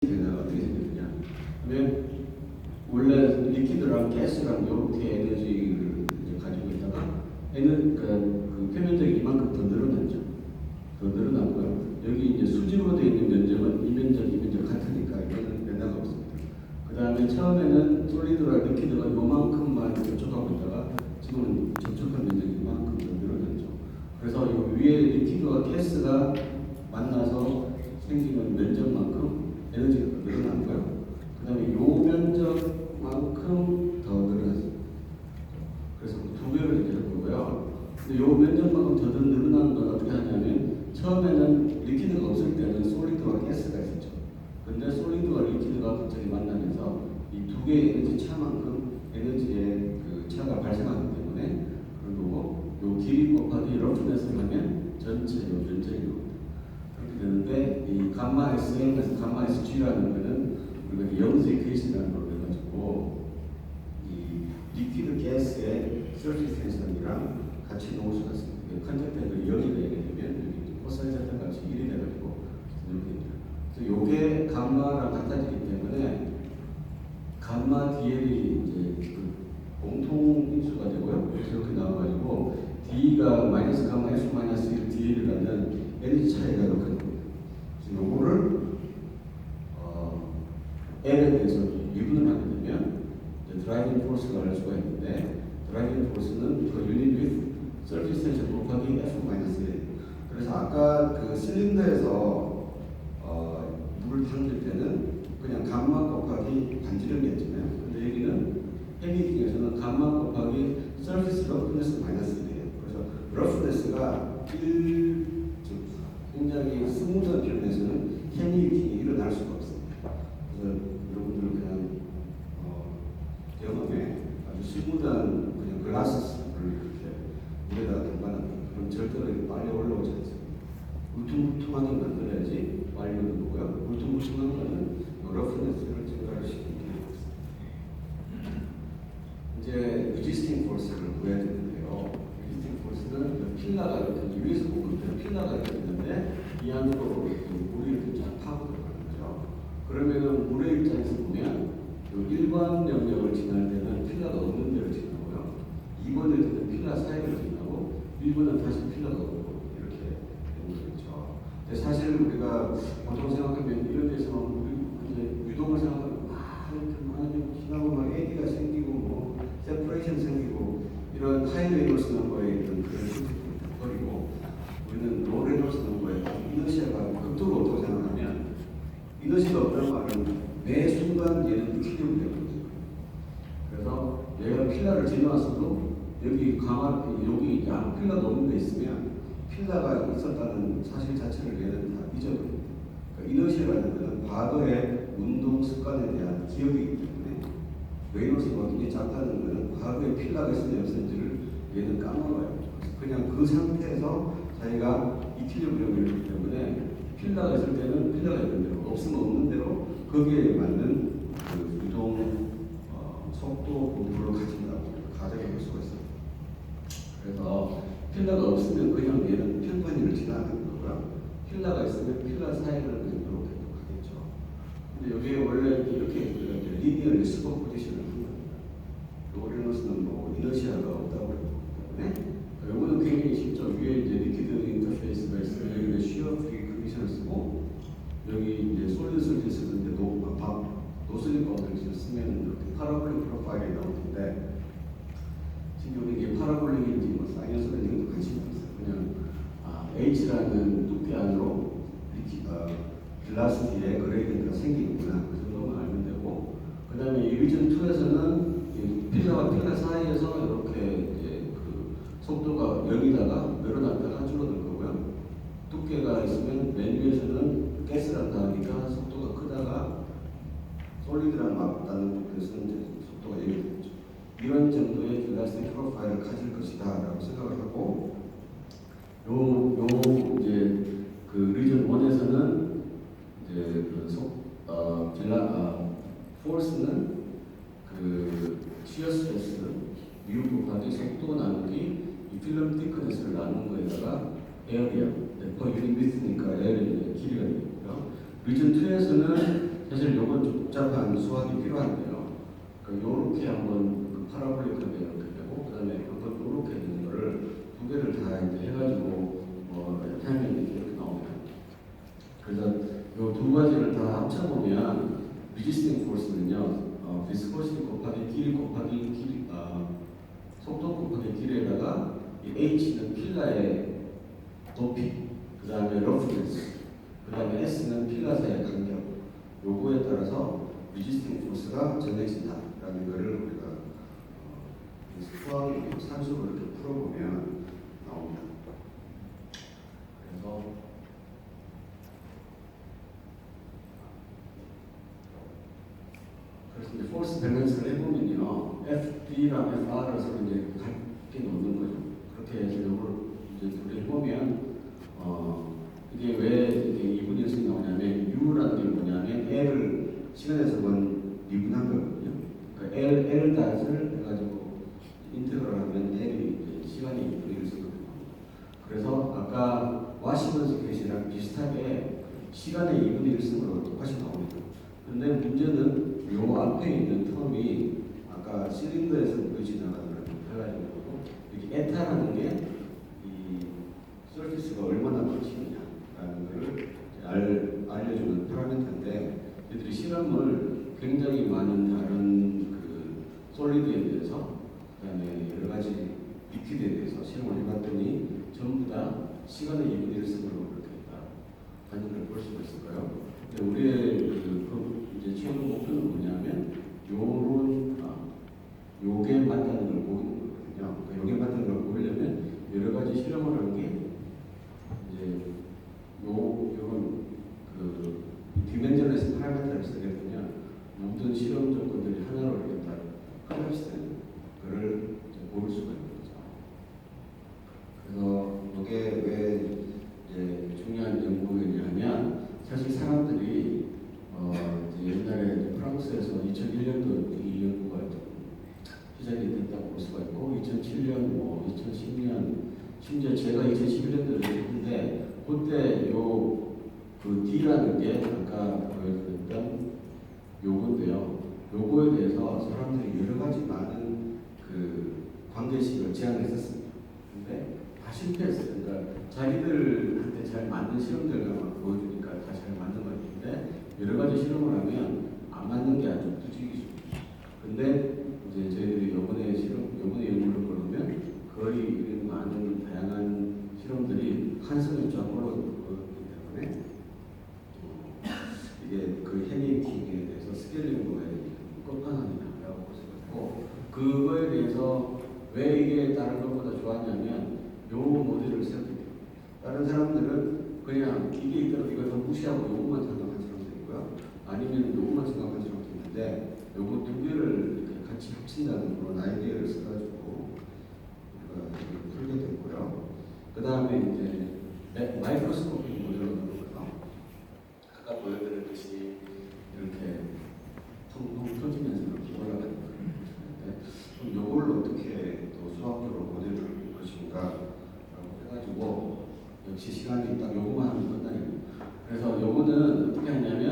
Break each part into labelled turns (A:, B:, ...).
A: 변화가 어떻게 생겼느냐 하면 원래 리퀴드랑 가스랑 이렇게 에너지를 이제 가지고 있다가 그 표면적이 이만큼 더 늘어났죠. 더 늘어났고요. 여기 이제 수직으로 되어 있는 면적은 이 면적 같으니까 이거는 변화가 없습니다. 그 다음에 처음에는 솔리드랑 리퀴드가 요만큼만 접촉하고 있다가 지금은 접촉한 면적이 이만큼 더 늘어났죠. 그래서 이 위에 리퀴드와 가스가 만나서 생기는 면적만큼 에너지가 늘어났고요. 그 다음에 요 면적만큼 더 늘어났습니다. 그래서 두 배를 이제 해보고요. 근데 요 면적만큼 더 늘어나는 건 어떻게 하냐면 처음에는 리퀴드가 없을 때는 솔리드와 가스가 있었죠. 근데 솔리드와 리퀴드가 갑자기 만나면서 이 두 개의 에너지 차만큼 에너지의 그 차가 발생하기 때문에 그리고 요 길이 곱하기 러프네스를 하면 전체 요 면적이 나옵니다. 그렇게 되는데 이 감마 SM에서 감마 SG라는 거는 우리가 영즈 이퀘이션이라는 걸 해가지고 이 리퀴드 가스의 서피스 텐션이랑 같이 놓을 수가 있습니다. 컨택트를 0이 되게 되면 여기 코사인 세타 값이 1이 돼가지고 이렇게 됩니다. 그래서 요게 감마랑 같아지기 때문에 감마 DL이 이제 그 공통 인수가 되고요. 이렇게 나와가지고 D가 마이너스 감마 F 마이너스 1 DL이라는 에너지 차이가 이렇게 됩니다. 그래서 요거를 L에 대해서 미분을 하게 되면 드라이빙 포스가 할 수가 있는데 드라이빙 포스는 그 유닛 with 서피스 텐션 곱하기 F 마이너스 1. 그래서 아까 그 실린더에서 물을 담길 때는 그냥 감마 곱하기 반지름이었잖아요. 근데 여기는 헤비 중에서는 감마 곱하기 서피스 러프네스 마이너스 1이에요. 그래서 러프네스가 1, 굉장히 스무드한 표현에서는 헤미유팅이 일어날 수가 없습니다. 그래서 여러분들은 그냥 경험에 아주 스무드한 그냥 글라스를 이렇게 물에다가 담가놨다. 그럼 절대로 빨리 올라오지 않습니다. 울퉁불퉁하게 만들어야지 빨리 오르고요. 울퉁불퉁한 거는 러프네스를 증가를 시키는 게 있습니다. 이제 resisting force를 구해야 되는데요. resisting force는 필라가 이렇게 위에서 보면 필라가 이렇게 있는데 이 안으로 물이 이렇게 쫙 파고 들어가는 거죠. 그러면은 물의 입장에서 보면 일반 영역을 지날 때는 필라가 없는 데를 지나고요. 2번일 때는 필라 사이를 지나고 1번은 다시 필라가 없고 이렇게 되는 거죠. 근데 사실 우리가 보통 생각하면 이런 데서 우리 이제 유동을 생각하면 이렇게 많이 지나고 막 에디가 생기고 뭐 세퍼레이션 생기고 이런 하이 레이너스 넘버에 있는 그런 수준을 버리고 우리는 로 레이너스 넘버에 이너시아가 극도로 없다고 생각하면 이너시아가 없다는 말은 매 순간 얘는 필요가 되거든요. 그래서 얘가 필라를 지나왔어도 여기 여기 양 필라가 없는 데 있으면 필라가 있었다는 사실 자체를 얘는 다 잊어버립니다. 그러니까 이너시아라는 것은 과거의 운동 습관에 대한 기억이기 때문에 레이너스가 굉장히 작다는 것은 과거에 필라가 있었는지 없었는지를 얘는 까먹어요. 그냥 그 상태에서 자기가 이퀄리브리엄이 있기 때문에 필라가 있을 때는 필라가 있는 대로 없으면 없는 대로 거기에 맞는 그 유동 속도 분포를 가진다고 가정해 볼 수가 있어요. 그래서 필라가 없으면 그냥 얘는 평판위를 지나가는 거고요. 필라가 있으면 필라 사이를 그냥 이렇게 가겠죠. 근데 여기에 원래 이렇게 리니어리 슈퍼 포지션을 한 겁니다. 로레노스는 뭐 이너시아가 없다고 그러기 때문에 이거는 굉장히 쉽죠. 위에 이제 리퀴드 인터페이스가 있으면 여기는 시어 프리 컨디션을 쓰고 여기 이제 솔리드를 쓰는데 노슬링 바운드리를 쓰면 이렇게 파라볼릭 프로파일이 나올 텐데 지금 이게 파라볼릭인지 뭐 사이너스인지도 관심이 없어요. 그냥 H라는 두께 안으로 빌라시티의 그레이디언트가 생기는구나 그 정도만 알면 되고 그 다음에 이 리전 2에서는 필라와 필라 사이에서 이렇게 이제 그 속도가 0이다가 늘어났다가 줄어들 거고요. 두께가 있으면 맨 위에서는 가스랑 다르니까 속도가 크다가 솔리드랑 맞닿는 부분에서는 이제 속도가 0이 되겠죠. 이런 정도의 빌라시티 프로파일을 가질 것이다 라고 생각을 하고 이제 그 리전 1에서는 이제 포스는 그 시어 스트레스 미우 곱하기 속도 나누기 이 필름 티크네스를 나눈 거에다가 에어리아 퍼 유닛 미스니까 에어리아 길이가 되고요. 리전 2에서는 사실 복잡한 수학이 필요한데요. 요렇게 한번 그 파라볼릭하게 이렇게 되고, 그 다음에 한번 요렇게 되는 거를 두 개를 다 이제 해가지고 하면 이렇게 나옵니다. 그래서 요 두 가지를 다 합쳐보면 resisting force는요, viscosity 곱하기 길 곱하기 길, 속도 곱하기 길에다가 이 h는 필라의 높이, 그 다음에 roughness, 그 다음에 s는 필라 사이의 간격, 요거에 따라서 resisting force가 정해진다라는 것을 우리가 수학 산수로 이렇게 풀어보면 나옵니다. 그래서 이제 force balance를 해보면요, FD랑 FR을 서로 이제 같게 놓는 거죠. 그렇게 해서 이걸 이제 우리 해보면 이게 왜 이게 2분의 1씩 나오냐면 U라는 게 뭐냐면 L을 시간에서만 미분한 거거든요. 그러니까 L 닷을 해가지고 인테그럴하면 L이 이제 시간이 2분의 1씩 나옵니다. 그래서 아까 와시먼 스케이시랑 비슷하게 시간의 2분의 1승으로 똑같이 나옵니다. 근데 문제는 요 앞에 있는 텀이 아까 실린더에서 물이 지나가는 거랑 해가지고 이렇게 에타라는 게 이 서피스가 얼마나 커지느냐라는 것을 알려주는 파라미터인데, 이들이 실험을 굉장히 많은 다른 그 솔리드에 대해서, 그다음에 여러 가지 리퀴드에 대해서 실험을 해봤더니 전부 다 시간의 2분의 1승으로 그렇게 있다라는 걸 볼 수가 있을까요? 근데 우리의 이제 최종 목표는 뭐냐면 요게 맞다는 걸 보이는 거거든요. 요게 맞다는 걸 보이려면 여러 가지 실험을 하는 게 이제 요런 그 디멘전에서 파라미터를 쓰게 되면 모든 실험 조건들이 하나로 이렇게 다 컬랩스되는 거를 볼 수가 있는 거죠. 그래서 이게 왜 이제 중요한 연구냐면, 사실 사람들이 옛날에 프랑스에서 2001년도 이 연구가 시작이 됐다고 볼 수가 있고, 2007년, 2010년, 심지어 제가 2011년도에 했는데, 그때 그 D라는 게 아까 보여드렸던 요건데요. 요거에 대해서 사람들이 여러 가지 많은 그 관계식을 제안했었습니다. 근데 다 실패했어요. 그러니까 자기들한테 잘 맞는 실험들만 보여주니까 다 잘 맞는 것 같은데, 여러 가지 실험을 하면 안 맞는 게 아주 부지기수. 근데 이제 저희들이 요번에 연구를 보면 거의 많은 다양한 실험들이 한성을 쫙 올라오기 때문에 이게 그 헤미팅에 대해서 스케일링도의 끝판왕이라고 볼 수가 있고, 그거에 대해서 왜 이게 다른 것보다 좋았냐면 요 모델을 생각해요. 다른 사람들은 그냥 이게 있더라도 이걸 다 무시하고 요것만 생각한 사람도 있고요. 아니면 요것만 생각한 사람도 있는데, 요거 두 개를 이렇게 같이 합친다는 그런 아이디어를 써가지고 풀게 됐고요. 그 다음에 이제 마이크로스코픽 모델로 나오고요. 아까 보여드렸듯이 이렇게 통통 터지면서 이렇게 올라가는 거예요. 그럼 요걸 어떻게 또 수학적으로 모델을 할 것인가 라고 해가지고, 역시 시간이 딱 요거만 하면 끝나겠네요. 그래서 요거는 어떻게 하냐면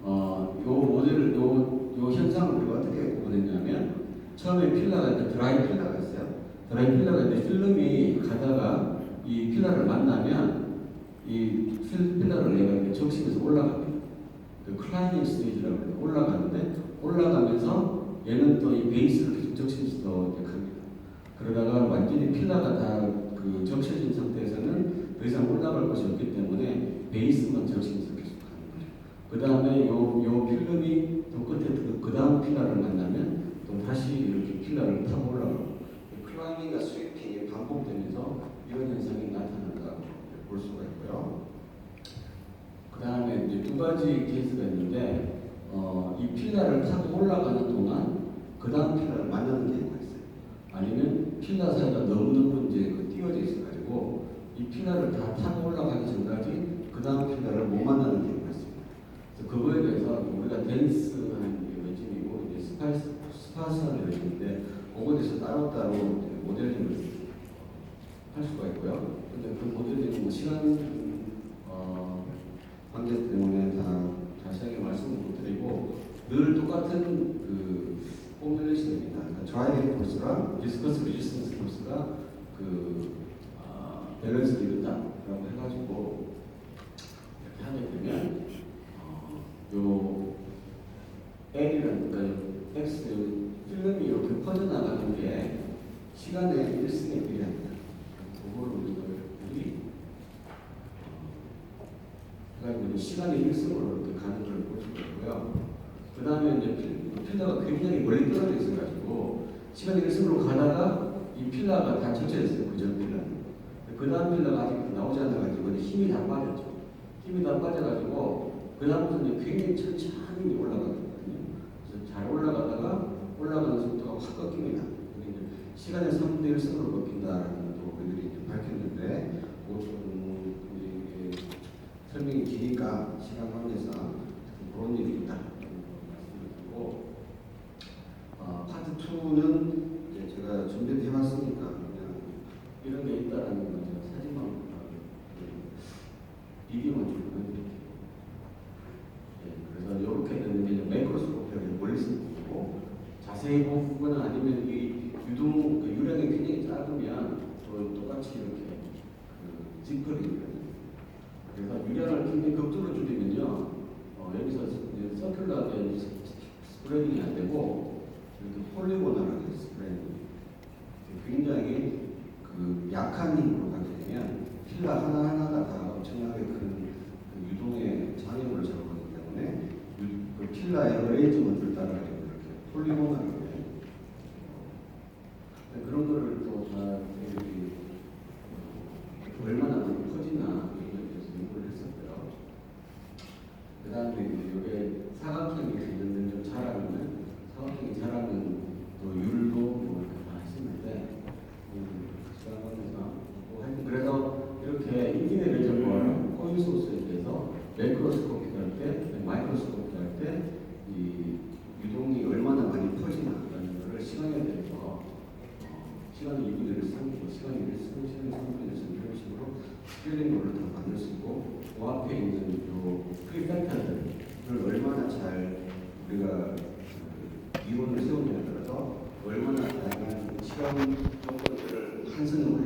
A: 요 모델을 요 현상을 우리가 어떻게 구분했냐면, 처음에 필라가 드라이 필라가 있어요. 드라이 필라가 있는데 필름이 가다가 이 필라를 만나면 이 필라를 내가 적시면서 올라갑니다. 그 클라이밍 스테이지라고 해요. 올라가는데 올라가면서 얘는 또 이 베이스를 계속 적시면서 더 갑니다. 그러다가 완전히 필라가 다 그 적셔진 상태에서는 더 이상 올라갈 것이 없기 때문에 베이스만 적시면서 계속 가는 거죠. 그 다음에 요 필름이 또 끝에 그 다음 필라를 만나면 또 다시 이렇게 필라를 타고 올라가고, 클라이밍과 스위핑이 반복되면서 이런 현상이 나타난다고 볼 수가 있고요. 그 다음에 이제 두 가지 케이스가 있는데, 이 필라를 타고 올라가는 동안 그 다음 필라를 만나는 경우가 있어요. 아니면 필라 사이가 너무너무 이제 띄워져 있어가지고 이 필라를 다 타고 올라가기 전까지 그 다음 필라를 못 만나는 경우가 있습니다. 그래서 그거에 대해서 우리가 댄스하는 레짐이고 이제 스파스하는 레짐인데, 그거에 대해서 따로따로 모델링을 할 수가 있고요. 근데 그 모델링은 시간 관계 때문에 다 자세하게 말씀을 못 드리고, 늘 똑같은 그 포뮬레이션입니다. 그러니까 드라이빙 포스랑 디스커스 레지스턴스 포스가 밸런스를 이룬다라고 해가지고 이렇게 하게 되면 요 L이라는 그러니까 X 필름이 이렇게 퍼져나가는 게 시간의 일승에 비례합니다. 그거를 우리들이 그러니까 시간의 일승으로 이렇게 가는 걸 볼 수 있고요. 그 다음에 이제 필러가 굉장히 멀리 떨어져 있어가지고 시간의 일승으로 가다가 이 필러가 다 젖혀졌어요. 그전 필러는. 그 다음 필러가 아직 나오지 않아가지고 힘이 다 빠졌죠. 힘이 다 빠져가지고 그 다음부터 이제 굉장히 천천히 올라가거든요. 그래서 잘 올라가는 속도가 확 꺾입니다. 시간의 3분의 1승으로 꺾인다라는 것도 우리들이 밝혔는데 그것은 설명이 기니까 시간 관계상 그런 일이 있다. 말씀드리고 파트 2는 이제 제가 준비를 해왔으니까 그냥 이런 게 있다라는 건 제가 사진만 비디오만 좀 보여드릴게요. 그래서 이렇게 되는 게 마이크로스코프를 멀리서 보고 자세히 보거나 아니면 이 유량이 굉장히 작으면 또 똑같이 이렇게 짚거리거든요. 그래서 유량을 굉장히 극도로 줄이면요, 여기서 서큘러하게 스프레딩이 안 되고 이렇게 폴리고널하게 스프레딩이 굉장히 약한 힘으로 가게 되면 필러 하나하나가 다 엄청나게 큰 유동의 장애물을 잡아가기 때문에 그 필러의 어레인지먼트를 따라가야 이렇게 폴리고널하게 그런 거를 또 다 얼마나 커지나 이거에 대해서 연구를 했었고요. 그 다음에 이게 사각형이 점점 좀 자라면 사각형이 자라는 또 율도 뭐 이렇게 다 했었는데 하여튼 그래서 이렇게 인기네 레저버 코인 소스에 대해서 매크로스코피 할 때, 마이크로스코피 할 때 이 유동이 얼마나 많이 퍼지나라는 것을 시간에 대해서 시간의 2분의 1을 삼고 시간의 3분의 1을 이런 식으로 스케일링으로 다 만들 수 있고 그 앞에 있는 요 프리팩터들을 얼마나 잘 우리가 이론을 세우냐에 따라서 얼마나 다양한 시간 조건들을 한선으로